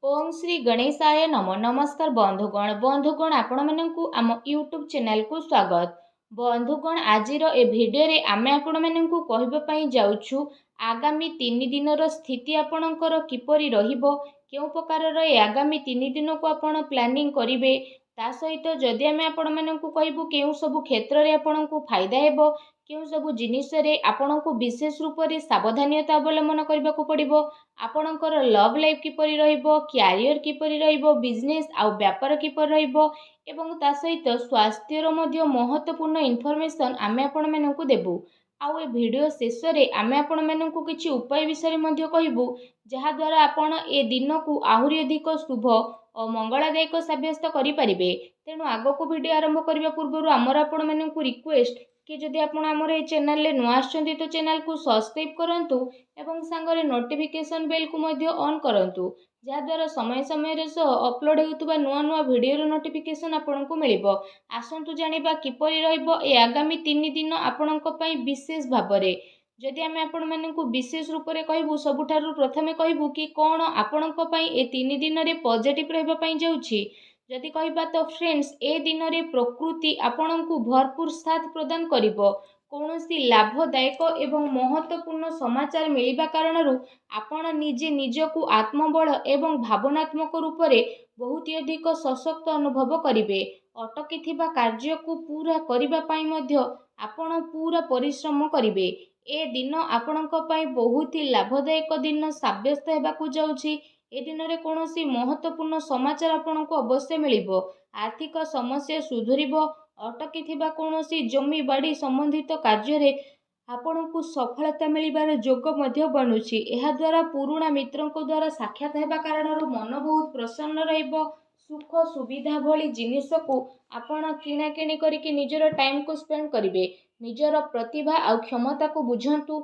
ओम श्री गणेशाय नम नमस्कार बंधुगण आपण मानकु आम यूट्यूब चैनल को स्वागत। बंधुगण आजिर ए भिडियो रे आमे आपण मानकु कहबा पई जाउछु आगामी 3 दिनर स्थिति आपणकर किपरि रहिबो, केउ प्रकार ए आगामी 3 दिन को आपण प्लानिंग करिवे, ता सहित जदि आमे आपण मानकु कहबु केउ सब क्षेत्र रे आपणकु फायदा हेबो, केउ सब जिनिस रे आपणकु विशेष रूप रे सावधानता अवलंबन करबाकू पड़िबो, आपणकर लव लाइफ किपरि रहिबो, क्यारियर किपरि रहिबो, बिजनेस आ व्यापार किपरि रहिबो एवं ता सहित स्वास्थ्यर मध्य महत्वपूर्ण इनफॉरमेशन आमे आपण मानकु देबु। आउ ए वीडियो शेष रे आमे आपण मानकु किछि उपाय विषय मध्य कहिबु, जहा द्वारा आपण ए दिन को आहुरी अधिक शुभ और मंगलदायक सब्यस्त करि परिबे। तेणु आगो को वीडियो आरंभ करबा पूर्व आमर आपण मानकु रिक्वेस्ट कि जदि आपण आमर ए चैनल ले नुआ आछंती तो चैनल को सब्सक्राइब करंतु एवं सांगरे नोटिफिकेशन बेल को मध्य ऑन करंतु, जहा द्वारा समय समय रे सो अपलोड हेउतबा नुआ नुआ वीडियो रो नोटिफिकेशन आपनकु मिलिबो। आसंतु जानिबा किपरि रहइबो ए आगामी 3 दिन आपनक पई विशेष भाबरे। जदि आमे आपण मानकु विशेष रूप रे कहबु, सबुठारु प्रथमे कहबु कि कोन आपनक पई ए 3 दिन रे पॉजिटिव रहबा पई जाउछि। जदि कहबा तो फ्रेंड्स, ए दिन रे प्रकृति आपनकु भरपूर साथ प्रदान करिबो। कौनसी लाभदायक एवं महत्वपूर्ण समाचार मिलिबा कारणरू आपण निजे निजकु आत्मबल एवं भावनात्मक रूप से बहुत अधिक सशक्त अनुभव करिवे। अटकी थिबा कार्य को पूरा करिबा पई मध्य आपण पूरा परिश्रम करिवे। ए दिन आपणक पई बहुत ही लाभदायक दिन साब्यस्त हेबाकू जाउछि। ए दिन रे कोनोसी महत्वपूर्ण समाचार आपणको अवश्य मिलिबो। आर्थिक समस्या सुधुरिबो। अटकी थिबा कोनोसी जमी बाड़ी संबंधित कार्य रे आपणको सफलता मिलिबार जोग मध्य बनुछि। एहा द्वारा पुराणा मित्रंको द्वारा साक्षात हेबा कारणरू मन बहुत प्रसन्न रहिबो। सुख सुविधा भली जिनिस को आपण किना किणी करिके निजर टाइम को स्पेंड करिवे। निजर प्रतिभा आ क्षमता को बुझंतु।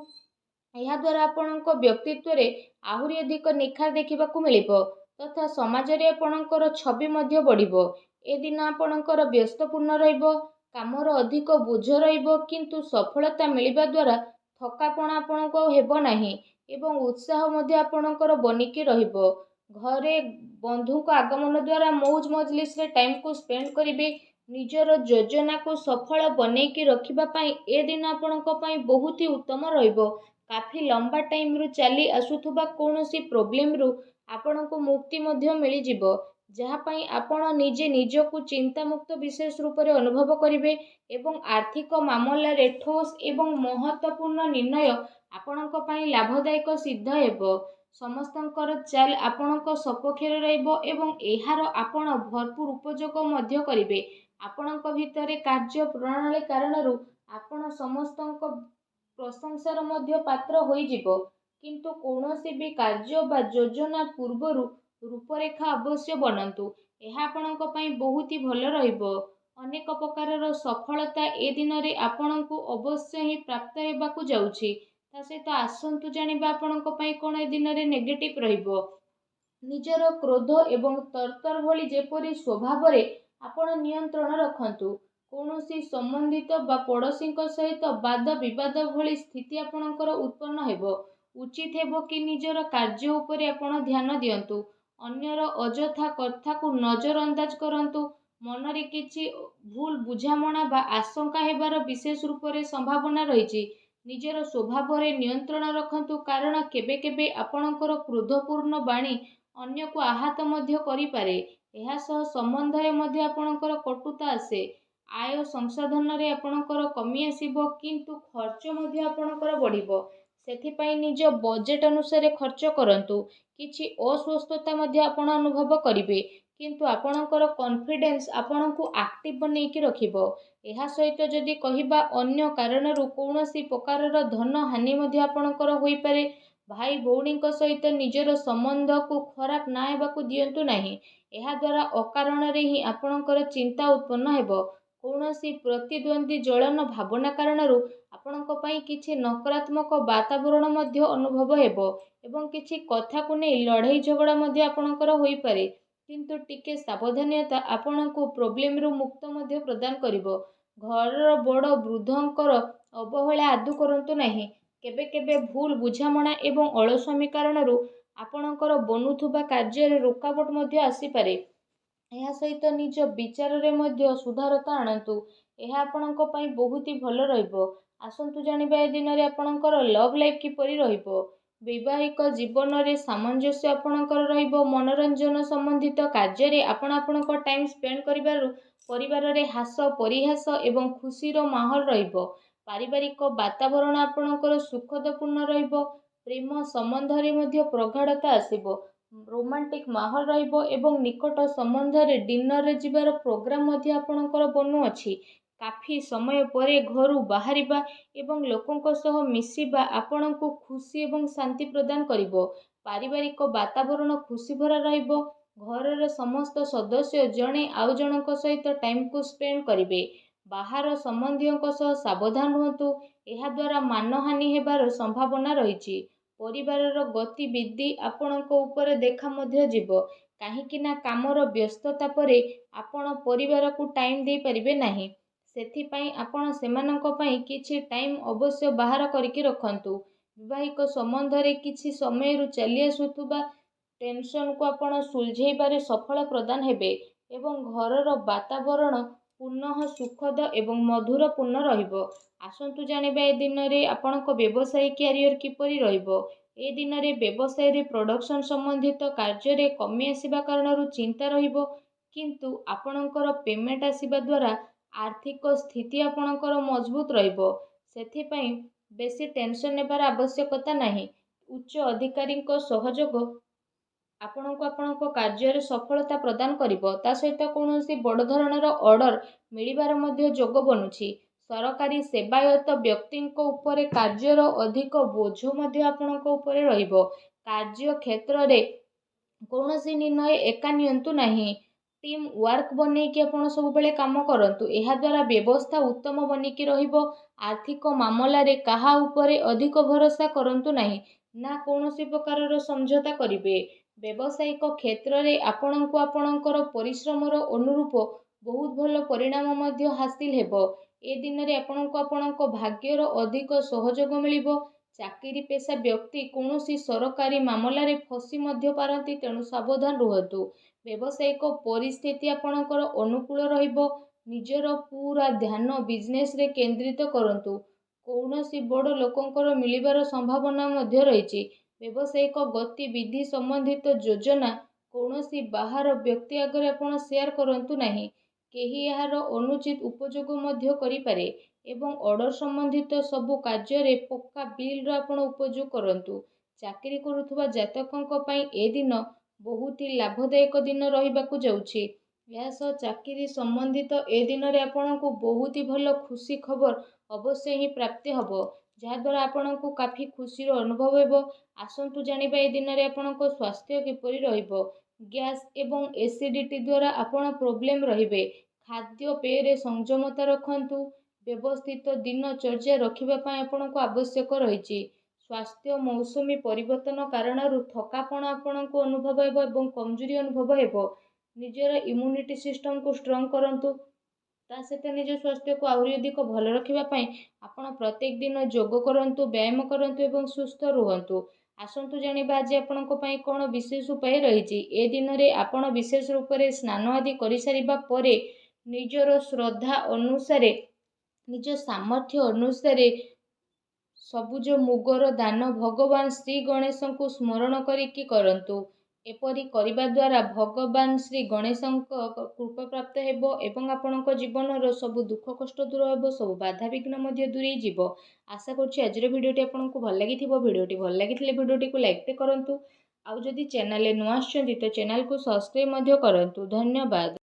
यह द्वारा आपणको व्यक्तित्व रे आहुरी अधिक निखार देखिबाकू मिलिबो तथा समाज रे आपणकर छवि मध्य बढ़िबो। ए दिन आपणकर व्यस्तपूर्ण रहिबो, कामर अधिक बोझ रहिबो, किंतु सफलता मिलिबा द्वारा थकापण आपणको हेबो नाही एवं उत्साह मध्य आपणकर बनिकी रहिबो। घरे बंधु को आगमन द्वारा मौज मजलिस रे टाइम को स्पेंड करिवे। निजर योजना को सफल बनेकी रखिबा पई ए दिन आपणको पई बहुत ही उत्तम रहिबो। काफी लंबा टाइम रु चली आसुथुबा कोनोसी प्रॉब्लम रु आपणको मुक्ति मध्य मिली जिवो, जहा पई आपण निजे निजकु चिंता मुक्त विशेष रूप रे अनुभव करिवे एवं आर्थिक मामला रे ठोस एवं महत्वपूर्ण निर्णय आपणक पई लाभदायक सिद्ध हेबो। समस्तंकर चाल आपणक सपक्षरे रहइबो एवं एहार आपण भरपूर उपयोग मध्य करिवे। आपणक भितरे कार्य प्रणाली कारणरू आपण समस्तंक प्रशंसार मध्य पात्र होई जिवो, किंतु कौनसी भी कार्य बा योजना पूर्वरु रूपरेखा अवश्य बनंतु। एहा आपणक पई बहुत ही भल रहिबो। अनेक प्रकारर सफलता ए दिन रे आपणकु अवश्य ही प्राप्त हेबाकू जाउछि। ता सहित आसंतु जानिबा आपणक पई कोन ए दिन रे नेगेटिव रहिबो। निजर क्रोध एवं तरतर भली जेपरि स्वभाव रे आपण नियंत्रण रखंतु। कौनसी संबंधित बा पड़ोसी सहित वाद विवाद भली स्थिति आपणकर उत्पन्न हेबो। उचित हेबो कि निजर कार्य उपरे आपण ध्यान दियंतु। अन्यर अजथा कथा को नजर अंदाज करंतु। मन रे किछि भूल बुझामणा बा आशंका हेबार विशेष रूप रे संभावना रहिछि। निजर स्वभाव रे नियंत्रण रखंतु, कारण केबे केबे आपणकर क्रोधपूर्ण बाणी अन्य को आहत मध्य करि पारे। एहा सह संबंध रे मध्य आपणकर कटुता आसे। आय संसाधन रे आपणकर कमी आसीबो, किंतु खर्च मध्य आपणकर बढ़िबो। सेथिपाई निज बजेट अनुसार खर्च करंतु। किछि अस्वस्थता मध्य आपण अनुभव करिवे, किंतु आपणकर कॉन्फिडेंस आपणकु एक्टिव बनेकी रखिबो। एहा सहित जदि कहिबा अन्य कारणरू कौनसी प्रकारर धन हानि मध्य आपणकर होई पारे। भाई भौणी सहित निजर संबंध को खराब ना हेबाकू दियंतु नाही। एहा द्वारा अकारण रे ही आपणकर चिंता उत्पन्न हेबो। कौनसी प्रतिद्वंदी जलन भावना कारणरू आपणक पई किछि नकारात्मक वातावरण मध्य अनुभव हेबो एवं किछि कथा को नै लड़ाई झगड़ा मध्य आपणकर होई पारे, किंतु टिके सावधानता आपणको प्रॉब्लम रु मुक्त मध्य प्रदान करिवो। घर बड़ वृद्धंकर अवहेला आदु करंतु नाही। केबे केबे भूल बुझामणा एवं अलस्वामी कारणरू ଆପଣଙ୍କର ବନୁଥିବା କାର୍ଯ୍ୟରେ ରୋକାବଟ ମଧ୍ୟ ଆସିପାରେ। ଏହା ସହିତ ନିଜ ବିଚାରରେ ମଧ୍ୟ ସୁଧାରତା ଆଣନ୍ତୁ। ଏହା ଆପଣଙ୍କ ପାଇଁ ବହୁତ ହି ଭଲ ରହିବ। ଆସନ୍ତୁ ଜାଣିବା ଏ ଦିନରେ ଆପଣଙ୍କର ଲଭ୍ ଲାଇଫ୍ କିପରି ରହିବ। ବୈବାହିକ ଜୀବନରେ ସାମଞ୍ଜସ୍ୟ ଆପଣଙ୍କର ରହିବ। ମନୋରଞ୍ଜନ ସମ୍ବନ୍ଧିତ କାର୍ଯ୍ୟରେ ଆପଣ ଆପଣଙ୍କ ଟାଇମ୍ ସ୍ପେଣ୍ଡ କରିବାରୁ ପରିବାରରେ ହାସ ପରିହାସ ଏବଂ ଖୁସିର ମାହୋଲ ରହିବ। ପାରିବାରିକ ବାତାବରଣ ଆପଣଙ୍କର ସୁଖଦପୂର୍ଣ୍ଣ ରହିବ। ପ୍ରେମ ସମ୍ବନ୍ଧରେ ମଧ୍ୟ ପ୍ରଗାଢ଼ତା ଆସିବ। ରୋମାଣ୍ଟିକ ମାହୋଲ ରହିବ ଏବଂ ନିକଟ ସମ୍ବନ୍ଧରେ ଡିନରରେ ଯିବାର ପ୍ରୋଗ୍ରାମ ମଧ୍ୟ ଆପଣଙ୍କର ବନୁଅଛି। କାଫି ସମୟ ପରେ ଘରୁ ବାହାରିବା ଏବଂ ଲୋକଙ୍କ ସହ ମିଶିବା ଆପଣଙ୍କୁ ଖୁସି ଏବଂ ଶାନ୍ତି ପ୍ରଦାନ କରିବ। ପାରିବାରିକ ବାତାବରଣ ଖୁସି ଭରା ରହିବ। ଘରର ସମସ୍ତ ସଦସ୍ୟ ଜଣେ ଆଉ ଜଣଙ୍କ ସହିତ ଟାଇମକୁ ସ୍ପେଣ୍ଡ କରିବେ। ବାହାର ସମ୍ବନ୍ଧୀୟଙ୍କ ସହ ସାବଧାନ ରୁହନ୍ତୁ। ଏହାଦ୍ୱାରା ମାନହାନି ହେବାର ସମ୍ଭାବନା ରହିଛି। ପରିବାରର ଗତିବିଧି ଆପଣଙ୍କ ଉପରେ ଦେଖା ମଧ୍ୟ ଯିବ। କାହିଁକି ନା କାମର ବ୍ୟସ୍ତତା ପରେ ଆପଣ ପରିବାରକୁ ଟାଇମ୍ ଦେଇପାରିବେ ନାହିଁ। ସେଥିପାଇଁ ଆପଣ ସେମାନଙ୍କ ପାଇଁ କିଛି ଟାଇମ୍ ଅବଶ୍ୟ ବାହାର କରିକି ରଖନ୍ତୁ। ବୈବାହିକ ସମ୍ବନ୍ଧରେ କିଛି ସମୟରୁ ଚାଲି ଆସୁଥିବା ଟେନସନକୁ ଆପଣ ସୁଲଝେଇବାରେ ସଫଳ ପ୍ରଦାନ ହେବେ ଏବଂ ଘରର ବାତାବରଣ ପୁନଃ ସୁଖଦ ଏବଂ ମଧୁରପୂର୍ଣ୍ଣ ରହିବ। ଆସନ୍ତୁ ଜାଣିବା ଏ ଦିନରେ ଆପଣଙ୍କ ବ୍ୟବସାୟିକ କ୍ୟାରିୟର କିପରି ରହିବ। ଏ ଦିନରେ ବ୍ୟବସାୟରେ ପ୍ରଡକ୍ସନ ସମ୍ବନ୍ଧିତ କାର୍ଯ୍ୟରେ କମି ଆସିବା କାରଣରୁ ଚିନ୍ତା ରହିବ, କିନ୍ତୁ ଆପଣଙ୍କର ପେମେଣ୍ଟ ଆସିବା ଦ୍ୱାରା ଆର୍ଥିକ ସ୍ଥିତି ଆପଣଙ୍କର ମଜବୁତ ରହିବ। ସେଥିପାଇଁ ବେଶୀ ଟେନସନ ନେବାର ଆବଶ୍ୟକତା ନାହିଁ। ଉଚ୍ଚ ଅଧିକାରୀଙ୍କ ସହଯୋଗ ଆପଣଙ୍କୁ ଆପଣଙ୍କ କାର୍ଯ୍ୟରେ ସଫଳତା ପ୍ରଦାନ କରିବ। ତା ସହିତ କୌଣସି ବଡ଼ ଧରଣର ଅର୍ଡର ମିଳିବାର ମଧ୍ୟ ଯୋଗ ବନୁଛି। ସରକାରୀ ସେବାୟତ ବ୍ୟକ୍ତିଙ୍କ ଉପରେ କାର୍ଯ୍ୟର ଅଧିକ ବୋଝ ମଧ୍ୟ ଆପଣଙ୍କ ଉପରେ ରହିବ। କାର୍ଯ୍ୟ କ୍ଷେତ୍ରରେ କୌଣସି ନିର୍ଣ୍ଣୟ ଏକା ନିଅନ୍ତୁ ନାହିଁ। ଟିମ୍ ୱାର୍କ ବନେଇକି ଆପଣ ସବୁବେଳେ କାମ କରନ୍ତୁ। ଏହାଦ୍ୱାରା ବ୍ୟବସ୍ଥା ଉତ୍ତମ ବନିକି ରହିବ। ଆର୍ଥିକ ମାମଲାରେ କାହା ଉପରେ ଅଧିକ ଭରସା କରନ୍ତୁ ନାହିଁ, ନା କୌଣସି ପ୍ରକାରର ସମଝୋତା କରିବେ। ବ୍ୟବସାୟିକ କ୍ଷେତ୍ରରେ ଆପଣଙ୍କୁ ଆପଣଙ୍କର ପରିଶ୍ରମର ଅନୁରୂପ ବହୁତ ଭଲ ପରିଣାମ ମଧ୍ୟ ହାସିଲ ହେବ। ଏ ଦିନରେ ଆପଣଙ୍କୁ ଆପଣଙ୍କ ଭାଗ୍ୟର ଅଧିକ ସହଯୋଗ ମିଳିବ। ଚାକିରି ପେଶା ବ୍ୟକ୍ତି କୌଣସି ସରକାରୀ ମାମଲାରେ ଫସି ମଧ୍ୟ ପାରନ୍ତି, ତେଣୁ ସାବଧାନ ରୁହନ୍ତୁ। ବ୍ୟବସାୟିକ ପରିସ୍ଥିତି ଆପଣଙ୍କର ଅନୁକୂଳ ରହିବ। ନିଜର ପୁରା ଧ୍ୟାନ ବିଜନେସରେ କେନ୍ଦ୍ରିତ କରନ୍ତୁ। କୌଣସି ବଡ଼ ଲୋକଙ୍କର ମିଳିବାର ସମ୍ଭାବନା ମଧ୍ୟ ରହିଛି। ବ୍ୟବସାୟିକ ଗତିବିଧି ସମ୍ବନ୍ଧିତ ଯୋଜନା କୌଣସି ବାହାର ବ୍ୟକ୍ତି ଆଗରେ ଆପଣ ସେୟାର କରନ୍ତୁ ନାହିଁ। କେହି ଏହାର ଅନୁଚିତ ଉପଯୋଗ ମଧ୍ୟ କରିପାରେ ଏବଂ ଅର୍ଡର ସମ୍ବନ୍ଧିତ ସବୁ କାର୍ଯ୍ୟରେ ପକ୍କା ବିଲ୍ର ଆପଣ ଉପଯୋଗ କରନ୍ତୁ। ଚାକିରି କରୁଥିବା ଜାତକଙ୍କ ପାଇଁ ଏ ଦିନ ବହୁତ ହି ଲାଭଦାୟକ ଦିନ ରହିବାକୁ ଯାଉଛି। ଏହା ସହ ଚାକିରି ସମ୍ବନ୍ଧିତ ଏ ଦିନରେ ଆପଣଙ୍କୁ ବହୁତ ହି ଭଲ ଖୁସି ଖବର ଅବଶ୍ୟ ହିଁ ପ୍ରାପ୍ତି ହେବ, ଯାହାଦ୍ୱାରା ଆପଣଙ୍କୁ କାଫି ଖୁସିର ଅନୁଭବ ହେବ। ଆସନ୍ତୁ ଜାଣିବା ଏ ଦିନରେ ଆପଣଙ୍କ ସ୍ୱାସ୍ଥ୍ୟ କିପରି ରହିବ। ଗ୍ୟାସ୍ ଏବଂ ଏସିଡିଟି ଦ୍ୱାରା ଆପଣ ପ୍ରୋବ୍ଲେମ ରହିବେ। ଖାଦ୍ୟପେୟରେ ସଂଯମତା ରଖନ୍ତୁ। ବ୍ୟବସ୍ଥିତ ଦିନଚର୍ଯ୍ୟା ରଖିବା ପାଇଁ ଆପଣଙ୍କୁ ଆବଶ୍ୟକ ରହିଛି। ସ୍ୱାସ୍ଥ୍ୟ ମୌସୁମୀ ପରିବର୍ତ୍ତନ କାରଣରୁ ଥକାପଣ ଆପଣଙ୍କୁ ଅନୁଭବ ହେବ ଏବଂ କମଜୋରି ଅନୁଭବ ହେବ। ନିଜର ଇମ୍ୟୁନିଟି ସିଷ୍ଟମକୁ ଷ୍ଟ୍ରଙ୍ଗ କରନ୍ତୁ। ତା ସହିତ ନିଜ ସ୍ୱାସ୍ଥ୍ୟକୁ ଆହୁରି ଅଧିକ ଭଲ ରଖିବା ପାଇଁ ଆପଣ ପ୍ରତ୍ୟେକ ଦିନ ଯୋଗ କରନ୍ତୁ, ବ୍ୟାୟାମ କରନ୍ତୁ ଏବଂ ସୁସ୍ଥ ରୁହନ୍ତୁ। ଆସନ୍ତୁ ଜାଣିବା ଆଜି ଆପଣଙ୍କ ପାଇଁ କ'ଣ ବିଶେଷ ଉପାୟ ରହିଛି। ଏ ଦିନରେ ଆପଣ ବିଶେଷ ରୂପରେ ସ୍ନାନ ଆଦି କରିସାରିବା ପରେ ନିଜର ଶ୍ରଦ୍ଧା ଅନୁସାରେ, ନିଜ ସାମର୍ଥ୍ୟ ଅନୁସାରେ ସବୁଜ ମୁଗର ଦାନ ଭଗବାନ ଶ୍ରୀ ଗଣେଶଙ୍କୁ ସ୍ମରଣ କରିକି କରନ୍ତୁ। ଏପରି କରିବା ଦ୍ୱାରା ଭଗବାନ ଶ୍ରୀ ଗଣେଶଙ୍କ କୃପା ପ୍ରାପ୍ତ ହେବ ଏବଂ ଆପଣଙ୍କ ଜୀବନର ସବୁ ଦୁଃଖ କଷ୍ଟ ଦୂର ହେବ, ସବୁ ବାଧାବିଘ୍ନ ମଧ୍ୟ ଦୂରେଇ ଯିବ। ଆଶା କରୁଛି ଆଜିର ଭିଡ଼ିଓଟି ଆପଣଙ୍କୁ ଭଲ ଲାଗିଥିବ। ଭିଡ଼ିଓଟି ଭଲ ଲାଗିଥିଲେ ଭିଡ଼ିଓଟିକୁ ଲାଇକ୍ କରନ୍ତୁ। ଆଉ ଯଦି ଚ୍ୟାନେଲରେ ନୂଆ ଆସିଛନ୍ତି ତ ଚ୍ୟାନେଲକୁ ସବସ୍କ୍ରାଇବ୍ ମଧ୍ୟ କରନ୍ତୁ। ଧନ୍ୟବାଦ।